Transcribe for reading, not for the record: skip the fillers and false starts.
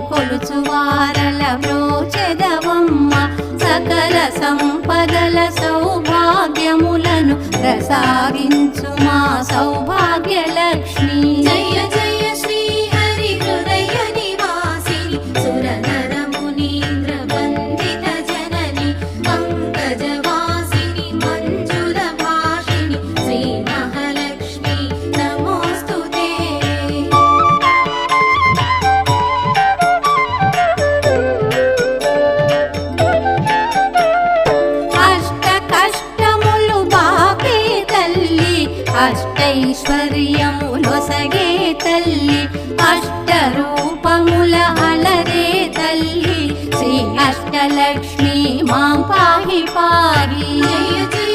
కొలుచువారల బ్రోచెదవమ్మ సకల సంపదల సౌభాగ్యములను ప్రసాదించు మా సౌభాగ్యలక్ష్మి జయ జయ శ్రీ హరి హృదయ నివాసిని సురనర మునీంద్ర వందిత జనని పంకజవాసిని మంజుల భాషిని శ్రీ మహాలక్ష్మి నమోస్తుతే అష్ట కష్టములు బాపే తల్లి అష్టైశ్వర్యములొసగే తల్లి అష్ట రూపముల అలరే తల్లి శ్రీ అష్టలక్ష్మి మాం పాహి పాహి జయ జయ